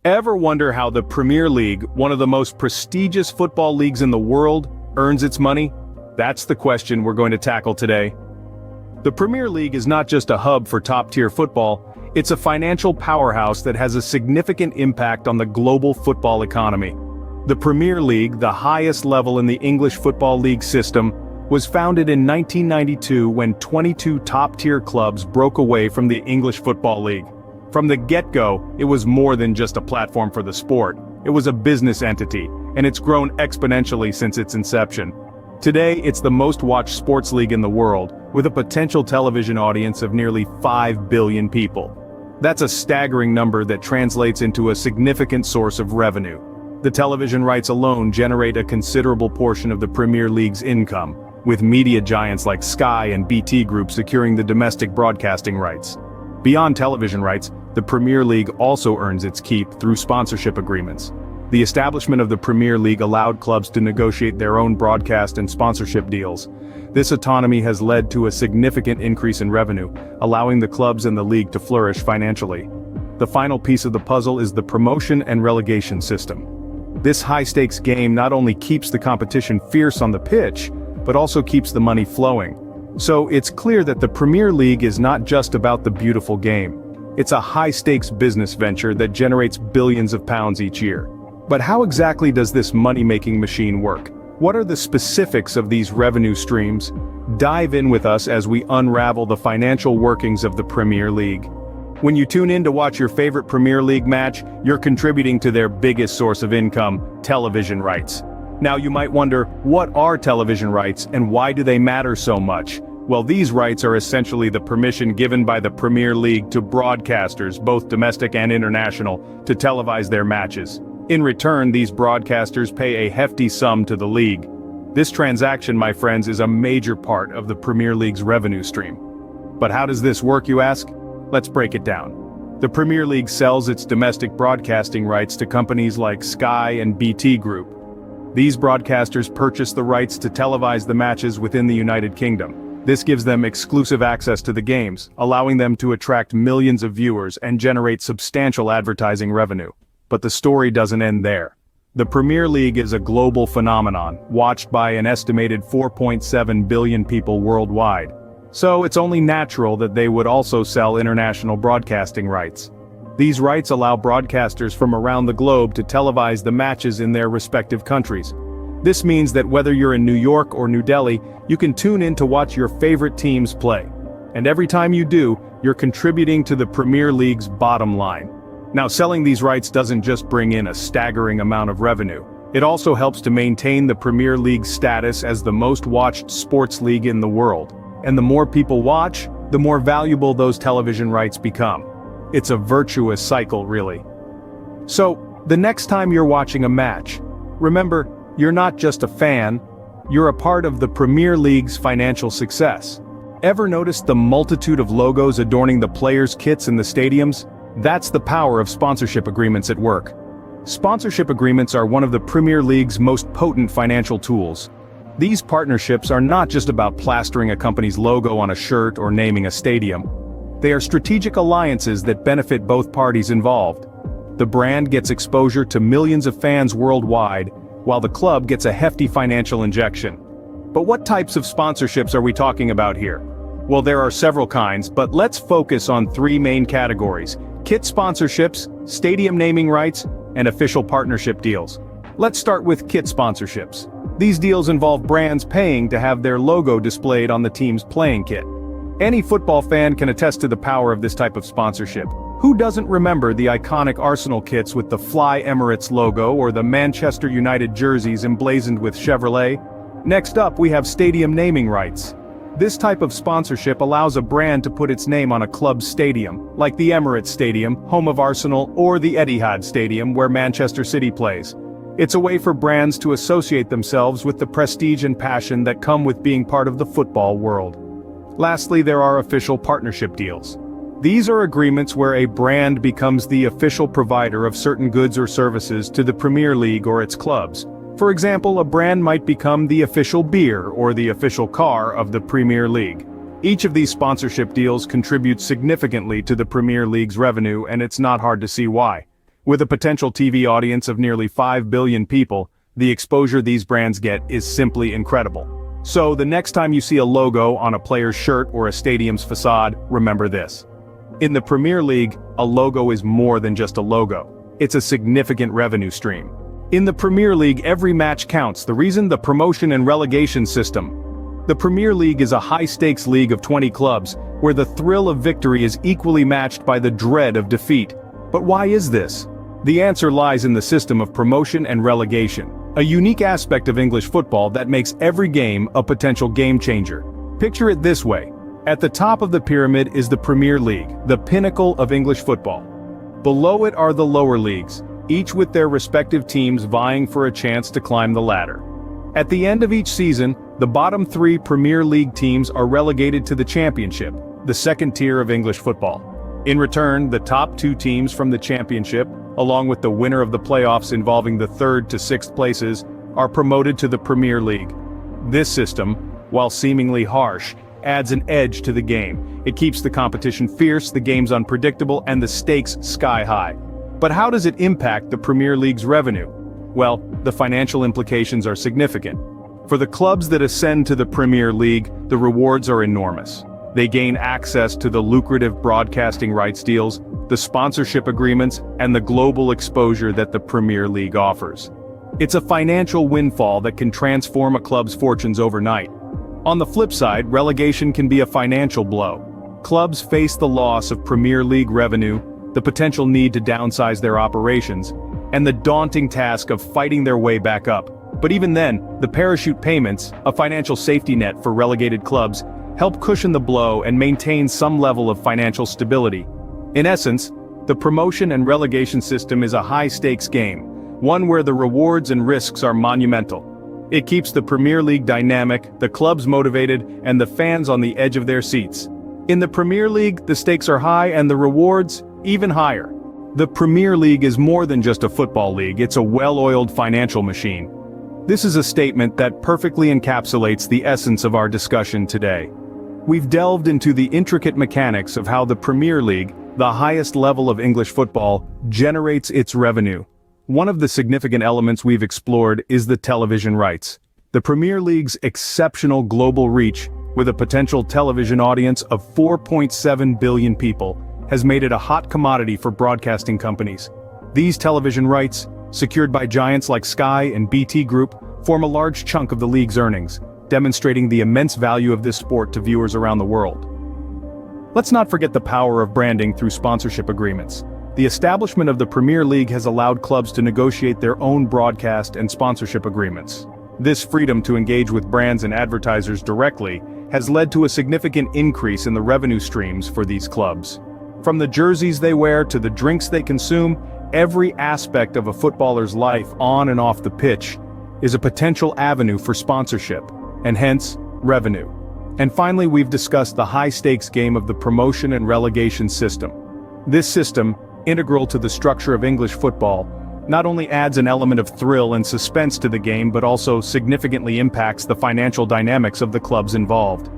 Ever wonder how the Premier League, one of the most prestigious football leagues in the world, earns its money? That's the question we're going to tackle today. The Premier League is not just a hub for top-tier football, it's a financial powerhouse that has a significant impact on the global football economy. The Premier League, the highest level in the English Football League system, was founded in 1992 when 22 top-tier clubs broke away from the English Football League. From the get-go, it was more than just a platform for the sport. It was a business entity, and it's grown exponentially since its inception. Today, it's the most-watched sports league in the world, with a potential television audience of nearly 5 billion people. That's a staggering number that translates into a significant source of revenue. The television rights alone generate a considerable portion of the Premier League's income, with media giants like Sky and BT Group securing the domestic broadcasting rights. Beyond television rights, the Premier League also earns its keep through sponsorship agreements. The establishment of the Premier League allowed clubs to negotiate their own broadcast and sponsorship deals. This autonomy has led to a significant increase in revenue, allowing the clubs and the league to flourish financially. The final piece of the puzzle is the promotion and relegation system. This high-stakes game not only keeps the competition fierce on the pitch, but also keeps the money flowing. So it's clear that the Premier League is not just about the beautiful game. It's a high-stakes business venture that generates billions of pounds each year. But how exactly does this money-making machine work? What are the specifics of these revenue streams? Dive in with us as we unravel the financial workings of the Premier League. When you tune in to watch your favorite Premier League match, you're contributing to their biggest source of income, television rights. Now you might wonder, what are television rights and why do they matter so much? Well, these rights are essentially the permission given by the Premier League to broadcasters, both domestic and international, to televise their matches. In return, these broadcasters pay a hefty sum to the league. This transaction, my friends, is a major part of the Premier League's revenue stream. But how does this work, you ask? Let's break it down. The Premier League sells its domestic broadcasting rights to companies like Sky and BT Group. These broadcasters purchase the rights to televise the matches within the United Kingdom. This gives them exclusive access to the games, allowing them to attract millions of viewers and generate substantial advertising revenue. But the story doesn't end there. The Premier League is a global phenomenon, watched by an estimated 4.7 billion people worldwide. So it's only natural that they would also sell international broadcasting rights. These rights allow broadcasters from around the globe to televise the matches in their respective countries. This means that whether you're in New York or New Delhi, you can tune in to watch your favorite teams play. And every time you do, you're contributing to the Premier League's bottom line. Now, selling these rights doesn't just bring in a staggering amount of revenue. It also helps to maintain the Premier League's status as the most watched sports league in the world. And the more people watch, the more valuable those television rights become. It's a virtuous cycle, really. So, the next time you're watching a match, remember, you're not just a fan, you're a part of the Premier League's financial success. Ever noticed the multitude of logos adorning the players' kits in the stadiums? That's the power of sponsorship agreements at work. Sponsorship agreements are one of the Premier League's most potent financial tools. These partnerships are not just about plastering a company's logo on a shirt or naming a stadium. They are strategic alliances that benefit both parties involved. The brand gets exposure to millions of fans worldwide, while the club gets a hefty financial injection. But what types of sponsorships are we talking about here? Well, there are several kinds, but let's focus on three main categories: kit sponsorships, stadium naming rights, and official partnership deals. Let's start with kit sponsorships. These deals involve brands paying to have their logo displayed on the team's playing kit. Any football fan can attest to the power of this type of sponsorship. Who doesn't remember the iconic Arsenal kits with the Fly Emirates logo or the Manchester United jerseys emblazoned with Chevrolet? Next up, we have stadium naming rights. This type of sponsorship allows a brand to put its name on a club's stadium, like the Emirates Stadium, home of Arsenal, or the Etihad Stadium where Manchester City plays. It's a way for brands to associate themselves with the prestige and passion that come with being part of the football world. Lastly, there are official partnership deals. These are agreements where a brand becomes the official provider of certain goods or services to the Premier League or its clubs. For example, a brand might become the official beer or the official car of the Premier League. Each of these sponsorship deals contributes significantly to the Premier League's revenue, and it's not hard to see why. With a potential TV audience of nearly 5 billion people, the exposure these brands get is simply incredible. So, the next time you see a logo on a player's shirt or a stadium's facade, remember this. In the Premier League, a logo is more than just a logo. It's a significant revenue stream. In the Premier League, every match counts. The reason? The promotion and relegation system. The Premier League is a high-stakes league of 20 clubs, where the thrill of victory is equally matched by the dread of defeat. But why is this? The answer lies in the system of promotion and relegation, a unique aspect of English football that makes every game a potential game-changer. Picture it this way. At the top of the pyramid is the Premier League, the pinnacle of English football. Below it are the lower leagues, each with their respective teams vying for a chance to climb the ladder. At the end of each season, the bottom 3 Premier League teams are relegated to the Championship, the second tier of English football. In return, the top 2 teams from the Championship, along with the winner of the playoffs involving the 3rd to 6th places, are promoted to the Premier League. This system, while seemingly harsh, adds an edge to the game. It keeps the competition fierce, the games unpredictable, and the stakes sky high. But how does it impact the Premier League's revenue? Well, the financial implications are significant. For the clubs that ascend to the Premier League, the rewards are enormous. They gain access to the lucrative broadcasting rights deals, the sponsorship agreements, and the global exposure that the Premier League offers. It's a financial windfall that can transform a club's fortunes overnight. On the flip side, relegation can be a financial blow. Clubs face the loss of Premier League revenue, the potential need to downsize their operations, and the daunting task of fighting their way back up. But even then, the parachute payments, a financial safety net for relegated clubs, help cushion the blow and maintain some level of financial stability. In essence, the promotion and relegation system is a high-stakes game, one where the rewards and risks are monumental. It keeps the Premier League dynamic, the clubs motivated, and the fans on the edge of their seats. In the Premier League, the stakes are high and the rewards even higher. The Premier League is more than just a football league, it's a well-oiled financial machine. This is a statement that perfectly encapsulates the essence of our discussion today. We've delved into the intricate mechanics of how the Premier League, the highest level of English football, generates its revenue. One of the significant elements we've explored is the television rights. The Premier League's exceptional global reach, with a potential television audience of 4.7 billion people, has made it a hot commodity for broadcasting companies. These television rights, secured by giants like Sky and BT Group, form a large chunk of the league's earnings, demonstrating the immense value of this sport to viewers around the world. Let's not forget the power of branding through sponsorship agreements. The establishment of the Premier League has allowed clubs to negotiate their own broadcast and sponsorship agreements. This freedom to engage with brands and advertisers directly has led to a significant increase in the revenue streams for these clubs. From the jerseys they wear to the drinks they consume, every aspect of a footballer's life on and off the pitch is a potential avenue for sponsorship, and hence, revenue. And finally, we've discussed the high-stakes game of the promotion and relegation system. This system, integral to the structure of English football, not only adds an element of thrill and suspense to the game but also significantly impacts the financial dynamics of the clubs involved.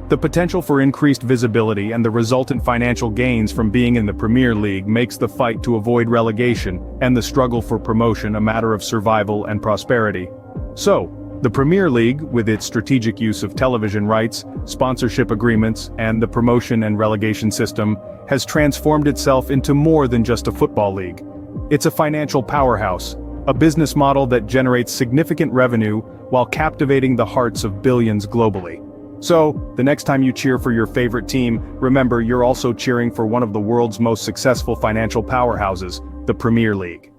The potential for increased visibility and the resultant financial gains from being in the Premier League makes the fight to avoid relegation and the struggle for promotion a matter of survival and prosperity. So, the Premier League, with its strategic use of television rights, sponsorship agreements, and the promotion and relegation system, has transformed itself into more than just a football league. It's a financial powerhouse, a business model that generates significant revenue while captivating the hearts of billions globally. So, the next time you cheer for your favorite team, remember you're also cheering for one of the world's most successful financial powerhouses, the Premier League.